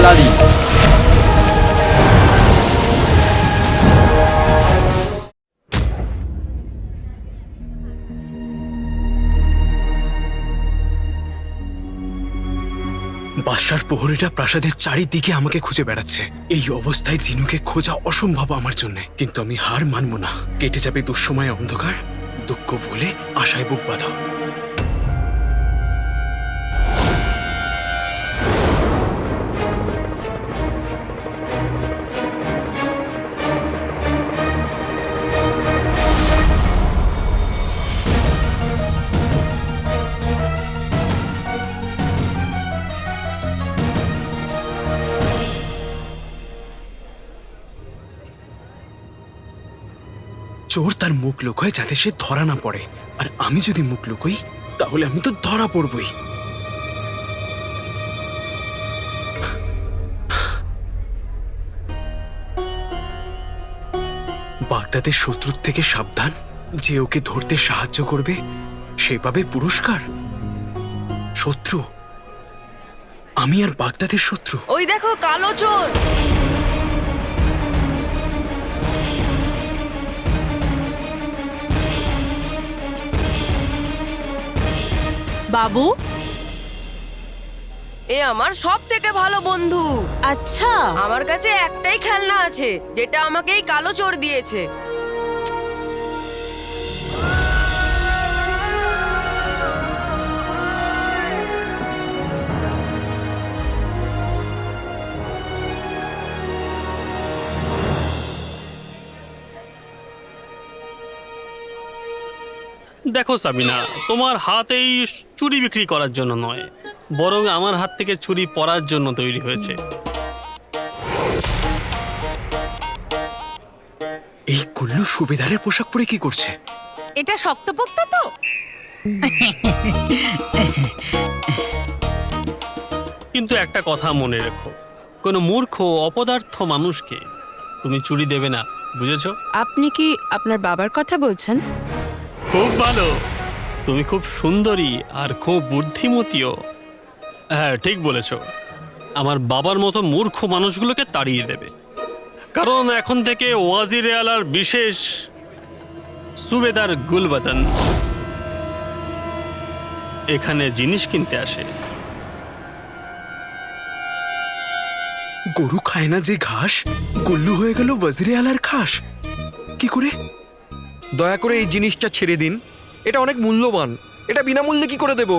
নারী। বাদশার প্রহরীরা প্রাসাদের চারিদিকে আমাকে খুঁজে বেড়াচ্ছে। এই অবস্থায় জিনুকে খোঁজা অসম্ভব আমার জন্য, কিন্তু আমি হার মানব না। কেটে যাবে দুঃসময় অন্ধকার, দুঃখ বলে আশায় বুক বাঁধা। চোর তার মুখ লুকোয় যাতে সে ধরা না পড়ে, আর আমি যদি মুখ লুকোই তাহলে আমি তো ধরা পড়বই। বাগদাদের শত্রুর থেকে সাবধান। যে ওকে ধরতে সাহায্য করবে সে পাবে পুরস্কার। শত্রু আমি আর বাগদাদের শত্রু। ওই দেখো কালো চোর। বাবু, এ আমার সব থেকে ভালো বন্ধু। আচ্ছা। আমার কাছে একটাই খেলনা আছে যেটা আমাকে এই কালো চোর দিয়েছে। দেখো সাবিনা, তোমার হাত এই চুড়ি বিক্রি করার জন্য নয়, বরং আমার হাত থেকে চুড়ি পরার জন্য তৈরি হয়েছে। এই কুল্লু সুবেদারের পোশাক পরে কি করছে? এটা শক্তপোক্ত তো। কিন্তু একটা কথা মনে রেখো, কোনো মূর্খ অপদার্থ মানুষকে তুমি চুড়ি দেবে না, বুঝেছো? আপনি কি আপনার বাবার কথা বলছেন? খুব ভালো, তুমি খুব সুন্দরী আর খুব বুদ্ধিমতীও। হ্যাঁ, ঠিক বলেছ। আমার বাবার মতো মূর্খ মানুষগুলোকে তাড়িয়ে দেবে, কারণ এখন থেকে ওয়াজিরে আলার বিশেষ সুবেদার গুলবদন এখানে জিনিস কিনতে আসে। গরু খায় না যে ঘাস, গুল্লু হয়ে গেল ওয়াজিরে আলার খাস। কি করে? দয়া করে এই জিনিসটা ছেড়ে দিন, এটা অনেক মূল্যবান। এটা বিনামূল্যে কি করে দেব?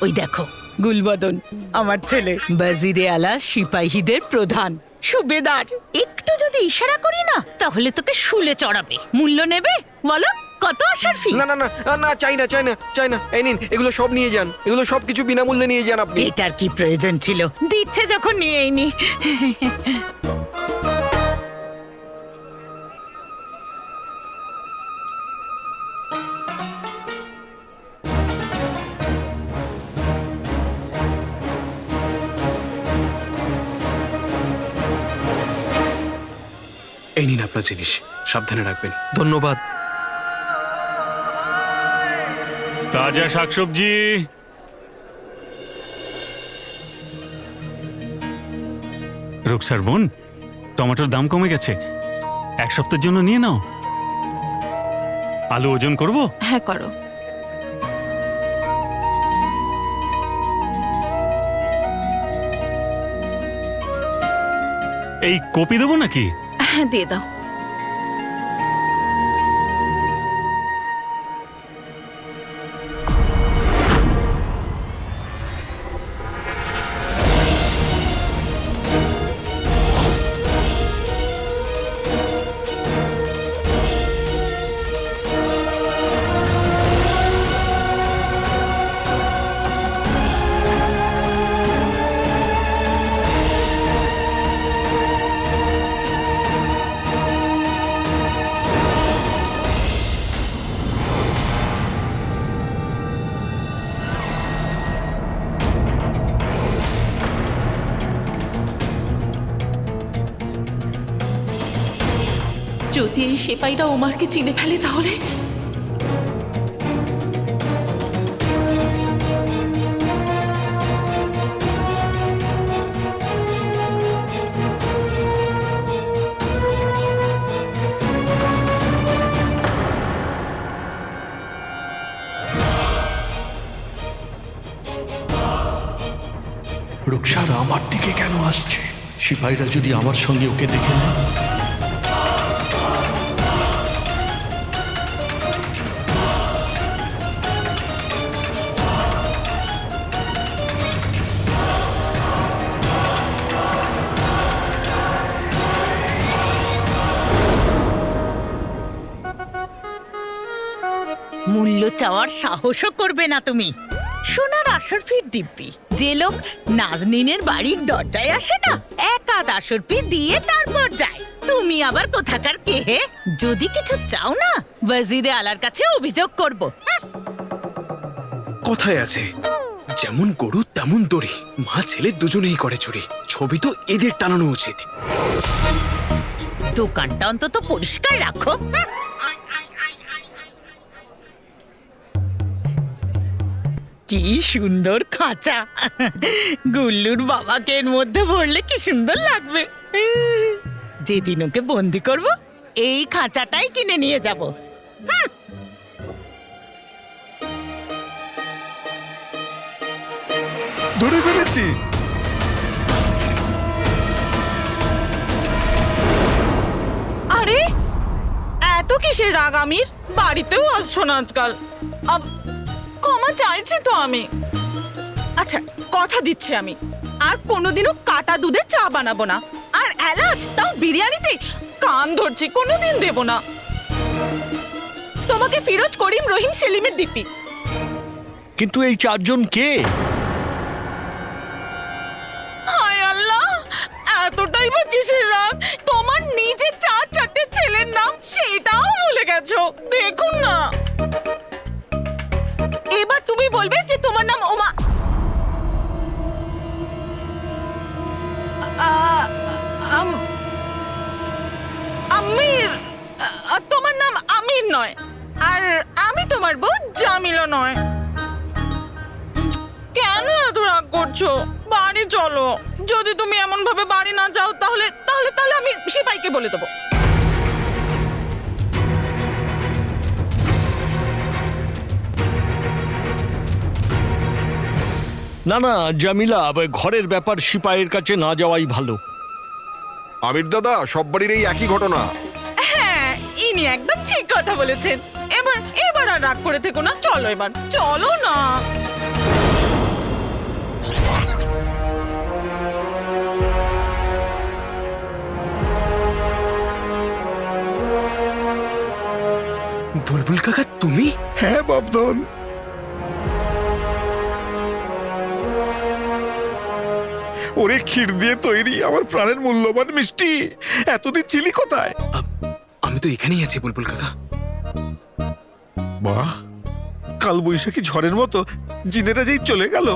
ওই দেখো গুলবদন, আমার ছেলে বাজিরে আলা সিপাহীদের প্রধান সুবেদার। একটু যদি ইশারা করি না তাহলে তোকে শুলে চড়াবে। মূল্য নেবে? বলো কত আসার ফি? না না না না, চাই না চাই না চাই না। এই নিন, এগুলো সব নিয়ে যান, এগুলো সব কিছু বিনামূল্যে নিয়ে যান আপনি। এটার কি প্রয়োজন ছিল? দিচ্ছে যখন নিয়েই নি। এই নিন আপনার জিনিস, সাবধানে রাখবেন। ধন্যবাদ। তাজা শাকসবজি, রুকসার বোন, টমেটোর দাম কমে গেছে, এক সপ্তাহের জন্য নিয়ে নাও। আলু ওজন করব? হ্যাঁ, করো। এই কপি দেবো নাকি? হ্যাঁ, দিয়ে দাও। যদি এই সেপাইরা ওমারকে চিনে ফেলে তাহলে রুকসার আমার দিকে কেন আসছে? সিপাহীরা যদি আমার সঙ্গে ওকে দেখে নেয়? মূল্য চাওয়ার সাহসও করবে না তুমি। সোনার আসর ফির দিব্যি। যে লোক নাজনীনের বাড়ির দরজায় আসে না, এক আধ আসর ফি দিয়ে তারপর যায়। তুমি আবার কোথাকার কে হে? যদি কিছু চাও না, ওয়াজিরে আলার কাছে অভিযোগ করব। কথায় আছে, যেমন গরু তেমন দড়ি। মা ছেলে দুজনেই করে চুরি। ছবি তো এদের টানানো উচিত। দোকানটা অন্তত পরিষ্কার রাখো। কি সুন্দর খাঁচা! গুল্লুর বাবাকে এর মধ্যে ভরলে কি সুন্দর লাগবে। যেদিন ওকে বন্দি করব, এই খাঁচাটাই কিনে নিয়ে যাব। ধরে ফেলেছি। আরে এত কিসের রাগ আমির? বাড়িতেও আসছো না আজকাল। ক্ষমা চাইছি তো আমি। আচ্ছা, কথা দিচ্ছি আমি আর কোনোদিনও কাটা দুধে চা বানাবো না। আর এলাচ, তাও বিরিয়ানিতে, কান ধরছি, কোনোদিন দেব না। তোমাকে ফিরোজ, করিম, রহিম, সেলিমের দিব্যি। কিন্তু এই চারজন কে? হায় আল্লাহ, এতটাই বা কিসের রাগ? তোমার নিজের 4-4টে ছেলের নাম সেটাও ভুলে গেছো। দেখুন না, এবার তুমি বলবে যে তোমার নাম ওমা। আমির। তোমার নাম আমির নয়, আর আমি তোমার বউ জামিলা নয়। কেন এত রাগ করছো? বাড়ি চলো। যদি তুমি এমন ভাবে বাড়ি না যাও, তাহলে তাহলে তাহলে আমি সিপাইকে বলে দেবো। না না জামিলা, ঘরের ব্যাপার সিপাহীর কাছে না যাওয়াই ভালো। আমির দাদা, সব বাড়ির এই একই ঘটনা। হ্যাঁ, ইনি একদম ঠিক কথা বলেছেন। এবার এবার আর রাগ করে থেকো না। চলো, এবার চলো না। বুলবুল কাকা, তুমি? হ্যাঁ বাপধন, ওরে ক্ষীর দিয়ে তৈরি আমার প্রাণের মূল্যবান মিষ্টি, এতদিন ছিলি কোথায়? আমি তো এখানেই আছি বুলবুল কাকা। বাহ, কাল বৈশাখী ঝড়ের মতো জিনেরা যেই চলে গেল,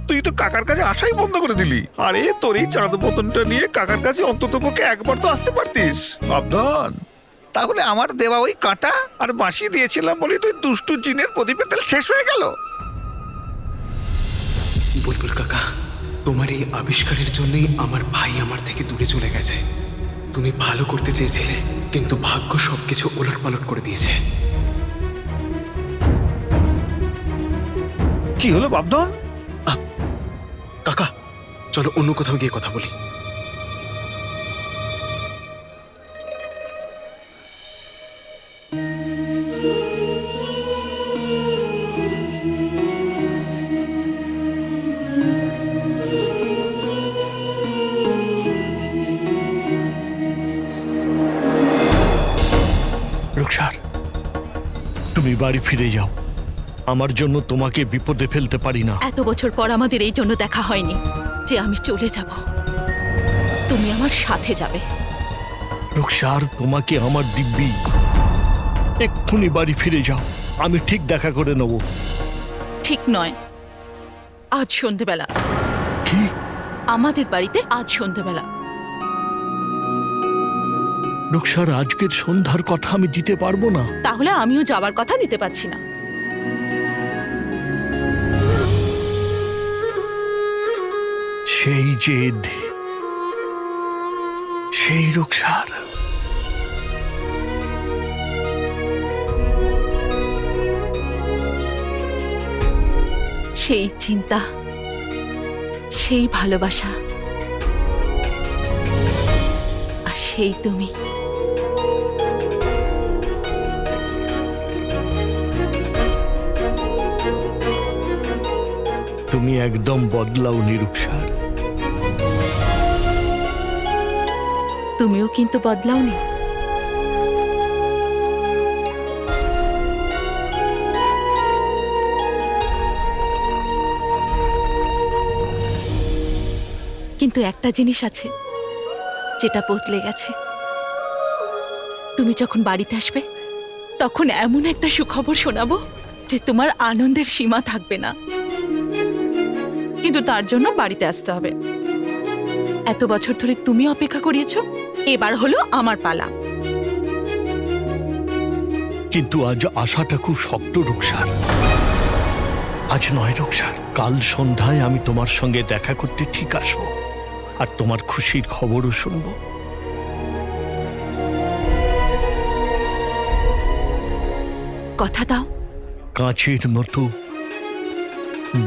তুই তো কাকার কাছে আসাই বন্ধ করে দিলি। আরে তোর এই চাঁদ মতনটা নিয়ে কাকার কাছে অন্তত পক্ষে একবার তো আসতে পারতিস। বাপধন, তাহলে আমার দেওয়া ওই কাঁটা আর বাঁশি দিয়েছিলাম বলে তুই দুষ্টু জিনের প্রদীপের তেল শেষ হয়ে গেল। বুলবুল কাকা, তোমার এই আবিষ্কারের জন্যই আমার ভাই আমার থেকে দূরে চলে গেছে। তুমি ভালো করতে চেয়েছিলে, কিন্তু ভাগ্য সবকিছু ওলটপালট করে দিয়েছে। কি হলো বাপধন? কাকা, চলো অন্য কোথাও গিয়ে কথা বলি। রুকসার, তুমি বাড়ি ফিরে যাও। আমার জন্য তোমাকে বিপদে ফেলতে পারি না। এত বছর পর আমাদের এই জন্য দেখা হয়নি যে আমি চলে যাব। তুমি আমার সাথে যাবে। রুকসার, তোমাকে আমার দিব্যি। এক্ষুনি বাড়ি ফিরে যাও, আমি ঠিক দেখা করে নেব। ঠিক নয়, আজ সন্ধেবেলা। কি? আমাদের বাড়িতে আজ সন্ধেবেলা। রুকসার, আজকের সন্ধ্যার কথা আমি দিতে পারবো না। তাহলে আমিও যাবার কথা দিতে পারছি না। সেই জেদ, সেই রুকসার। সেই চিন্তা, সেই ভালোবাসা আর সেই তুমি। তুমি একদম বদলাওনি রুকসার। তুমিও কিন্তু বদলাওনি। কিন্তু একটা জিনিস আছে যেটা বদলে গেছে। তুমি যখন বাড়িতে আসবে তখন এমন একটা সুখবর শোনাবো যে তোমার আনন্দের সীমা থাকবে না। কিন্তু তার জন্য বাড়িতে আসতে হবে। এত বছর ধরে তুমি অপেক্ষা করিয়েছো, এবার হলো আমার পালা। কিন্তু আজ আশাটা খুব শক্ত রুকসার। আজ নয় রুকসার, কাল সন্ধ্যায় আমি তোমার সঙ্গে দেখা করতে ঠিক আসবো, আর তোমার খুশির খবরও শুনবো। কথা দাও। কাঁচের মতো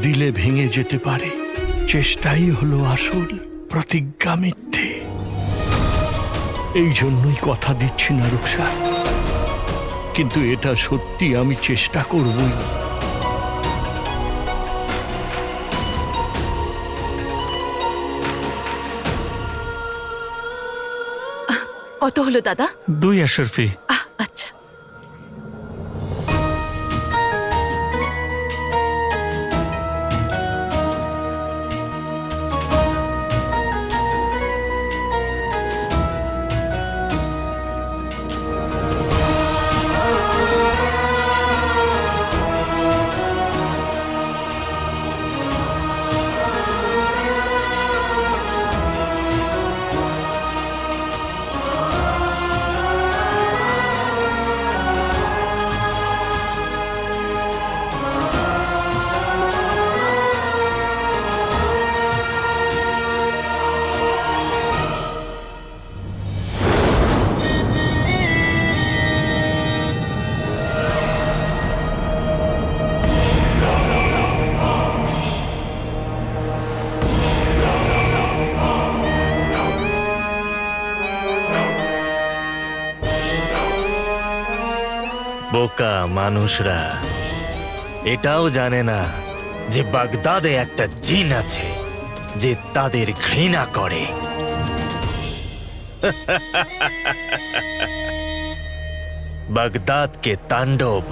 দিলে ভেঙে যেতে পারে, চেষ্টাই হলো আসল, প্রতিজ্ঞা মিথ্যে। এই জন্যই কথা দিচ্ছি না রুকসার, কিন্তু এটা সত্যি, আমি চেষ্টা করবই। কত হলো দাদা? 2 আশরফি। আচ্ছা। বোকা মানুষরা এটাও জানে না যে বাগদাদে একটা জিন আছে যে তাদের ঘৃণা করে। বাগদাদকে তাণ্ডব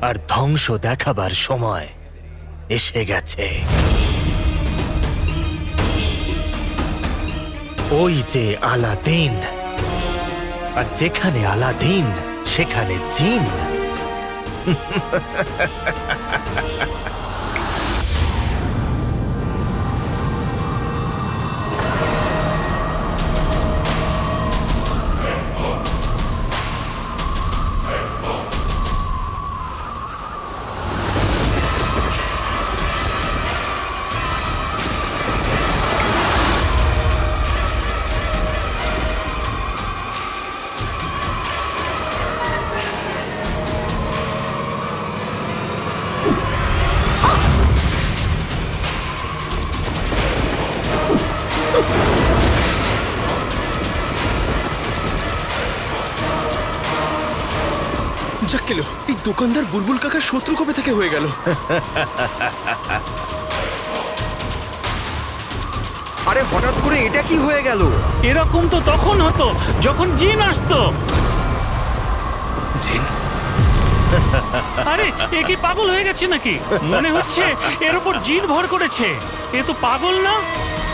আর ধ্বংস দেখাবার সময় এসে গেছে। ওই যে আলাদিন, আর যেখানে আলাদিন সেখানে জিন। যাক গেল, এই দোকানদার বুলবুল কাকার শত্রু কবে থেকে হয়ে গেল? আরে হঠাৎ করে এটা কি হয়ে গেল? এরকম তো তখন হতো যখন জিন আসতো। জিন? আরে এ কি পাগল হয়ে গেছে নাকি? মনে হচ্ছে এর উপর জিন ভর করেছে। এ তো পাগল না?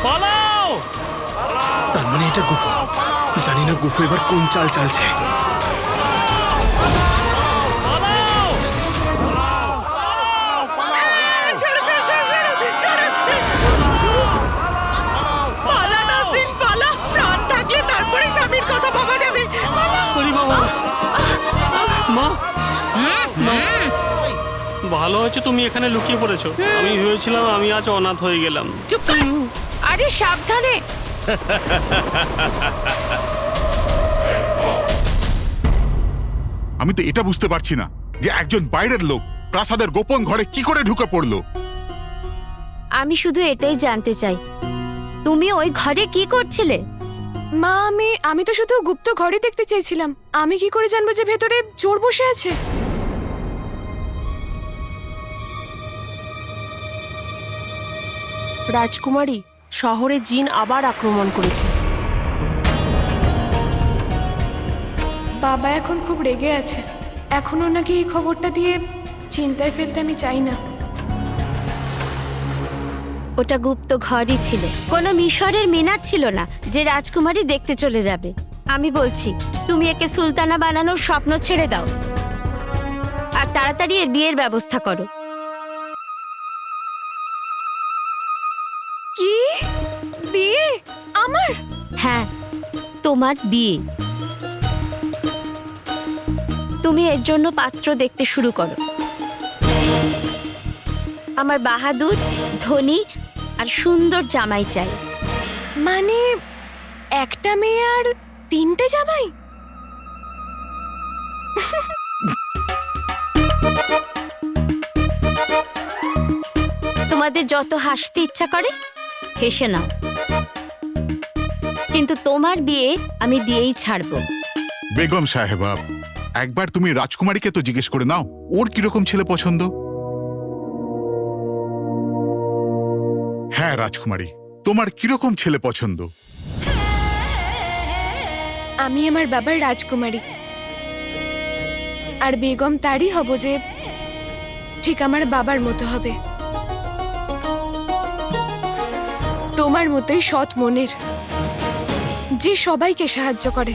পালাও! তার মানে এটা গুফা। জানি না গুফা এবার কোন চাল চালছে। ভালো হয়েছে তুমি এখানে লুকিয়ে পড়েছো। আমি ভেবেছিলাম আমি আজ অনাথ হয়ে গেলাম। চুপ কর। আরে সাবধানে। আমি তো এটা বুঝতে পারছি না যে একজন বাইরের লোক প্রাসাদের গোপন ঘরে কি করে ঢুকে পড়লো। আমি শুধু এটাই জানতে চাই, তুমি ওই ঘরে কি করছিলে? মা, আমি তো শুধু গুপ্ত ঘরে দেখতে চেয়েছিলাম। আমি কি করে জানবো যে ভেতরে চোর বসে আছে? রাজকুমারী, শহরে জিন আবার আক্রমণ করেছে। বাবা এখন খুব রেগে আছে। এখন ওনাকে এই খবরটা দিয়ে চিন্তায় ফেলতে আমি চাই না। ওটা গুপ্ত ঘরই ছিল, কোনো মিশরের মিনার ছিল না যে রাজকুমারী দেখতে চলে যাবে। আমি বলছি, তুমি একে সুলতানা বানানোর স্বপ্ন ছেড়ে দাও আর তাড়াতাড়ি এর বিয়ের ব্যবস্থা করো। কি বিয়ে? আমার? হ্যাঁ, তোমার বিয়ে। তুমি এর জন্য পাত্র দেখতে শুরু করো। আমার বাহাদুর, ধনী আর সুন্দর জামাই চাই। মানে একটা মেয়ে আর 3টে জামাই? তোমাদের যত হাসতে ইচ্ছা করে হেসে নাও, কিন্তু তোমার বিয়ে আমি দিয়েই ছাড়বো। বেগম সাহেবা, একবার তুমি রাজকুমারীকে তো জিজ্ঞেস করে নাও ওর কিরকম ছেলে পছন্দ। হ্যাঁ রাজকুমারী, তোমার কিরকম ছেলে পছন্দ? আমি আমার বাবার রাজকুমারী, আর বেগম তারই হব যে ঠিক আমার বাবার মতো হবে। তোমার মতোই সৎ মনের, যে সবাইকে সাহায্য করে।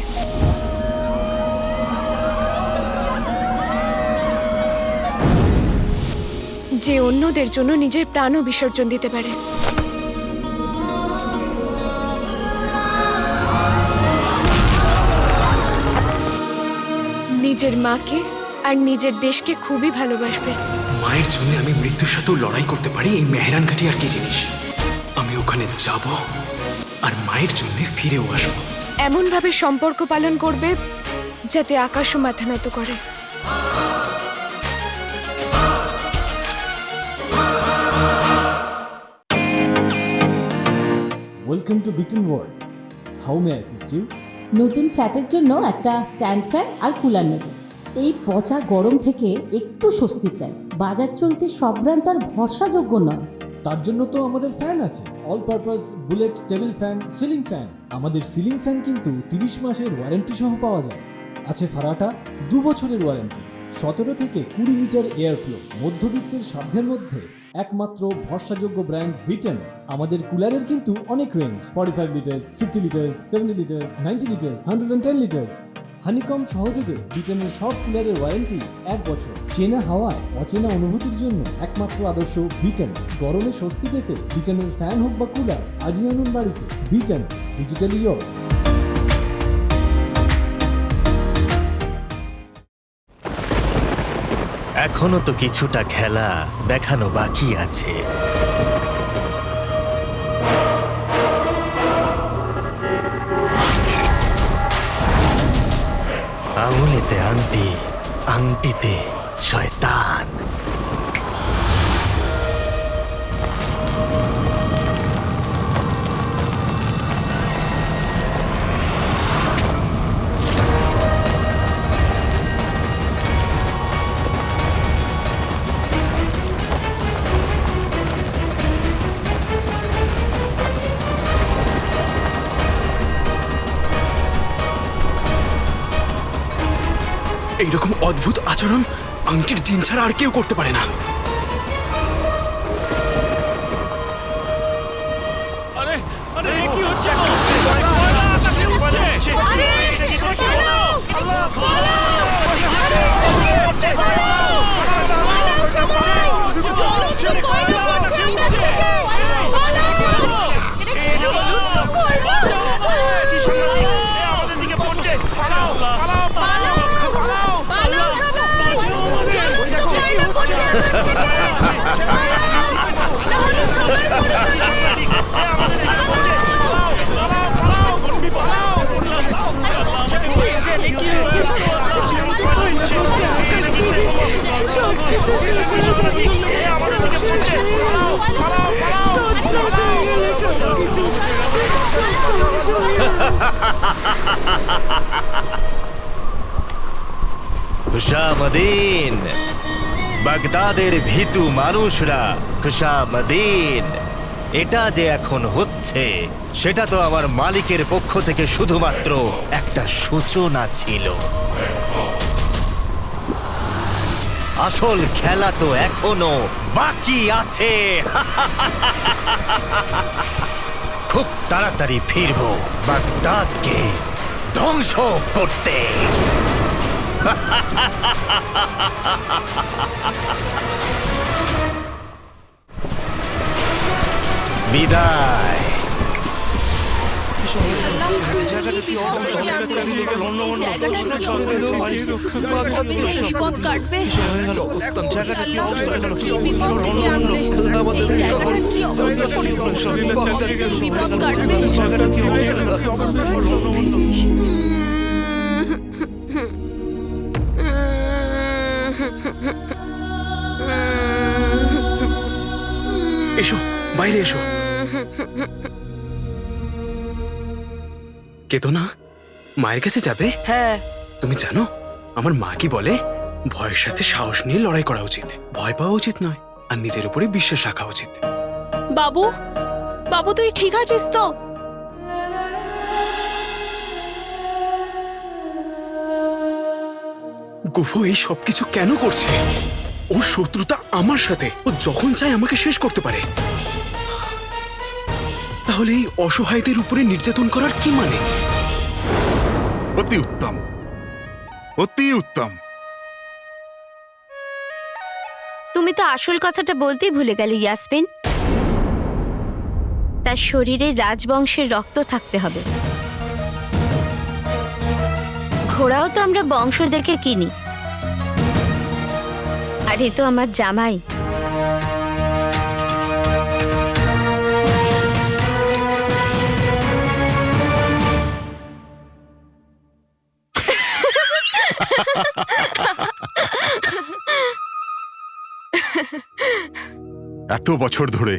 যে অন্যদের জন্য নিজের প্রাণও বিসর্জন দিতে পারে। নিজের মাকে আর নিজের দেশকে খুবই ভালোবাসবে। মায়ের জন্য আমি মৃত্যুর সাথেও লড়াই করতে পারি, এই মেহরান ঘাটি আর কি জিনিস। আমি ওখানে যাব আর মায়ের জন্য ফিরেও আসবো। এমন ভাবে সম্পর্ক পালন করবে যাতে আকাশও মাথা নত করে। Welcome to Biten world. How may I assist you? নতুন ফ্ল্যাটের জন্য একটা স্ট্যান্ড ফ্যান আর কুলার নেব। এই পচা গরম থেকে একটু স্বস্তি চাই। বাজার চলতে সব ব্র্যান্ড আর ভরসাযোগ্য নয়। তার জন্য তো আমাদের ফ্যান আছে, all purpose bullet table fan, ceiling fan. আমাদের সিলিং ফ্যান কিন্তু 30 মাসের ওয়ারেন্টি সহ পাওয়া যায়। আছে ফারাটা 2 বছরের ওয়ারেন্টি, 17 থেকে 20 মিটার এয়ার ফ্লো, মধ্যবিত্তের সাধ্যের মধ্যে একমাত্র ভরসাযোগ্য ব্র্যান্ড বিটেন। আমাদের কুলারের কিন্তু অনেক range, 45 litres, 50 litres, 70 litres, 90 litres, 110 litres. Honeycomb সহযোগে বিটেনের সব কুলারের ওয়ারেন্টি 1 বছর। চেনা হাওয়ায় অচেনা অনুভূতির জন্য একমাত্র আদর্শ বিটেন। গরমে স্বস্তি পেতে বিটেনের ফ্যান হোক বা কুলার, আজই আনুন বাড়িতে। Beaten, digitally years. এখনো তো কিছুটা খেলা দেখানো বাকি আছে। আঙুলেতে আংটি, আংটিতে শয়তান। এইরকম অদ্ভুত আচরণ আংটির জিন ছাড়া আর কেউ করতে পারে না। আরে আরে কি হচ্ছে? আকাশে উঠছে। খুশামদিন, বাগদাদের ভীতু মানুষরা, খুশামদিন। এটা যে এখন হচ্ছে সেটা তো আমার মালিকের পক্ষ থেকে শুধুমাত্র একটা সূচনা ছিল। আসল খেলা তো এখনো বাকি আছে। খুব তাড়াতাড়ি ফিরবো বাগদাদকে ধ্বংস করতে। বিদায়। বিপদ কাটবে। এসো, বাইরে এসো। কেতো না, মায়ের কাছে যাবে? হ্যাঁ। তুমি জানো আমার মা কি বলে? ভয়ের সাথে সাহস নিয়ে লড়াই করা উচিত, ভয় পাওয়া উচিত নয়, আর নিজের উপরে বিশ্বাস রাখা উচিত। বাবু, বাবু তুই ঠিক আছিস তো? গুফো এই সবকিছু কেন করছে? ওর শত্রুতা আমার সাথে, ও যখন চায় আমাকে শেষ করতে পারে। তাহলে এই অসহায়দের উপরে নির্যাতন করার কি মানে? অতি উত্তম, অতি উত্তম। তুমি তো আসল কথাটা বলতেই ভুলে গেলে ইয়াসমিন। তার শরীরে রাজবংশের রক্ত থাকতে হবে। ঘোড়াও তো আমরা বংশ দেখে কিনি, আর এ তো আমার জামাই। এত বছর ধরে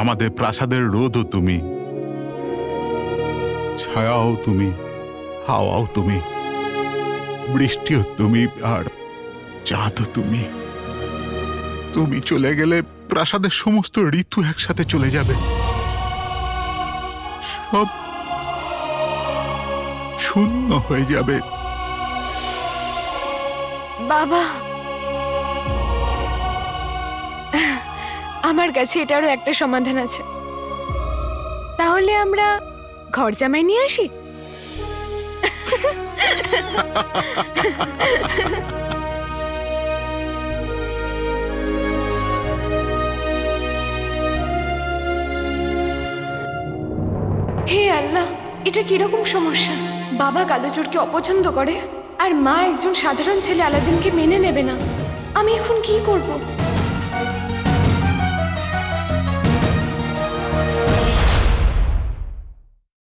আমাদের প্রাসাদের রোদও তুমি, ছায়াও তুমি, হাওয়াও তুমি, বৃষ্টিও তুমি, আর চাঁদও তুমি। তুমি চলে গেলে প্রাসাদের সমস্ত ঋতু একসাথে চলে যাবে, সব শূন্য হয়ে যাবে। বাবা, আমার কাছে এটারও একটা সমাধান আছে। তাহলে আমরা ঘর জামাই নিয়ে আসি। হে আল্লাহ, এটা কিরকম সমস্যা? বাবা কালোচোরকে অপছন্দ করে আর মা একজন সাধারণ ছেলে আলাদিনকে মেনে নেবে না। আমি এখন কি করব?